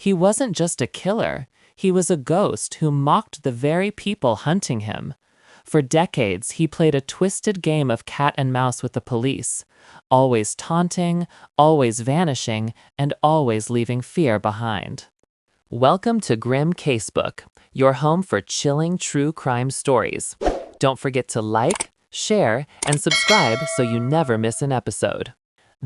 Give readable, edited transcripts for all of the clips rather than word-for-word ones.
He wasn't just a killer, he was a ghost who mocked the very people hunting him. For decades, he played a twisted game of cat and mouse with the police, always taunting, always vanishing, and always leaving fear behind. Welcome to Grim Casebook, your home for chilling true crime stories. Don't forget to like, share, and subscribe so you never miss an episode.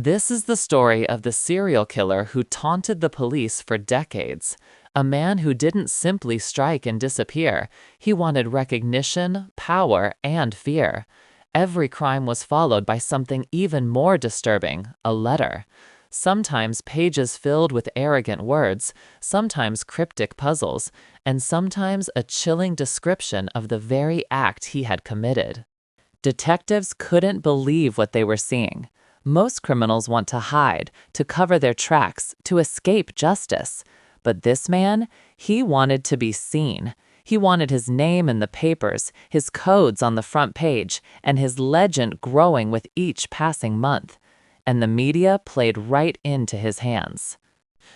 This is the story of the serial killer who taunted the police for decades. A man who didn't simply strike and disappear. He wanted recognition, power, and fear. Every crime was followed by something even more disturbing, a letter. Sometimes pages filled with arrogant words, sometimes cryptic puzzles, and sometimes a chilling description of the very act he had committed. Detectives couldn't believe what they were seeing. Most criminals want to hide, to cover their tracks, to escape justice. But this man, he wanted to be seen. He wanted his name in the papers, his codes on the front page, and his legend growing with each passing month. And the media played right into his hands.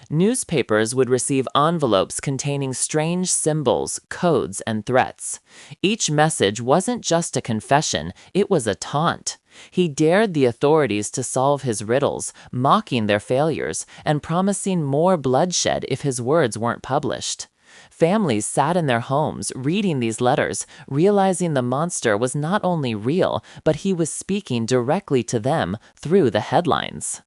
Newspapers would receive envelopes containing strange symbols, codes, and threats. Each message wasn't just a confession, it was a taunt. He dared the authorities to solve his riddles, mocking their failures, and promising more bloodshed if his words weren't published. Families sat in their homes, reading these letters, realizing the monster was not only real, but he was speaking directly to them through the headlines.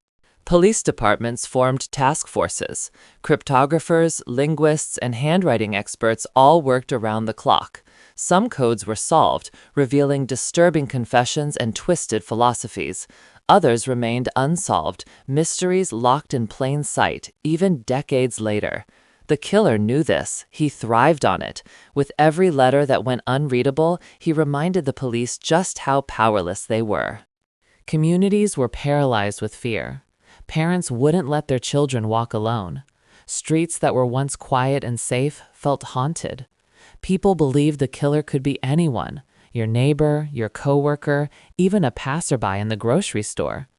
Police departments formed task forces. Cryptographers, linguists, and handwriting experts all worked around the clock. Some codes were solved, revealing disturbing confessions and twisted philosophies. Others remained unsolved, mysteries locked in plain sight, even decades later. The killer knew this. He thrived on it. With every letter that went unreadable, he reminded the police just how powerless they were. Communities were paralyzed with fear. Parents wouldn't let their children walk alone. Streets that were once quiet and safe felt haunted. People believed the killer could be anyone, your neighbor, your coworker, even a passerby in the grocery store.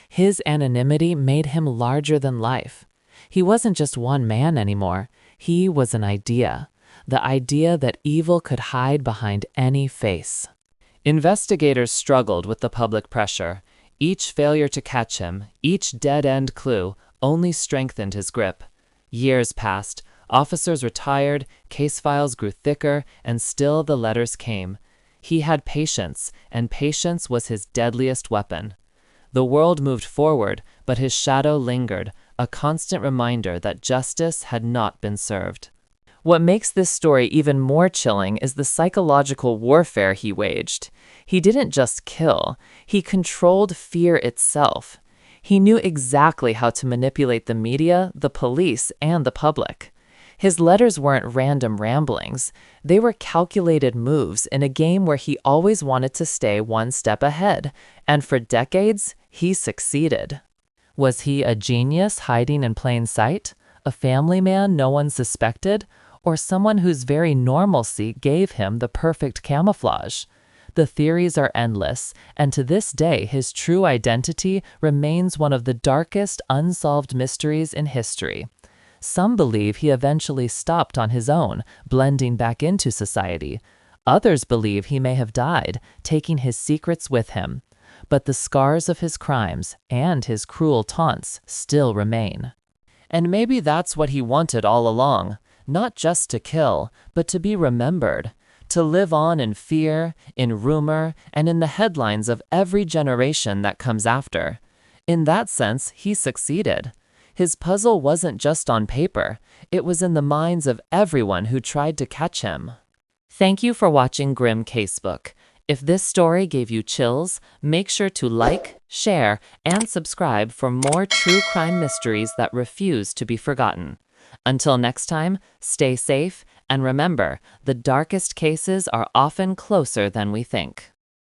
His anonymity made him larger than life. He wasn't just one man anymore. He was an idea. The idea that evil could hide behind any face. Investigators struggled with the public pressure. Each failure to catch him, each dead-end clue, only strengthened his grip. Years passed, officers retired, case files grew thicker, and still the letters came. He had patience, and patience was his deadliest weapon. The world moved forward, but his shadow lingered, a constant reminder that justice had not been served. What makes this story even more chilling is the psychological warfare he waged. He didn't just kill, he controlled fear itself. He knew exactly how to manipulate the media, the police, and the public. His letters weren't random ramblings. They were calculated moves in a game where he always wanted to stay one step ahead. And for decades, he succeeded. Was he a genius hiding in plain sight? A family man no one suspected? Or someone whose very normalcy gave him the perfect camouflage? The theories are endless, and to this day his true identity remains one of the darkest unsolved mysteries in history. Some believe he eventually stopped on his own, blending back into society. Others believe he may have died, taking his secrets with him. But the scars of his crimes and his cruel taunts still remain. And maybe that's what he wanted all along. Not just to kill, but to be remembered, to live on in fear, in rumor, and in the headlines of every generation that comes after. In that sense, he succeeded. His puzzle wasn't just on paper, it was in the minds of everyone who tried to catch him. Thank you for watching Grim Casebook. If this story gave you chills, make sure to like, share, and subscribe for more true crime mysteries that refuse to be forgotten. Until next time, stay safe, and remember, the darkest cases are often closer than we think.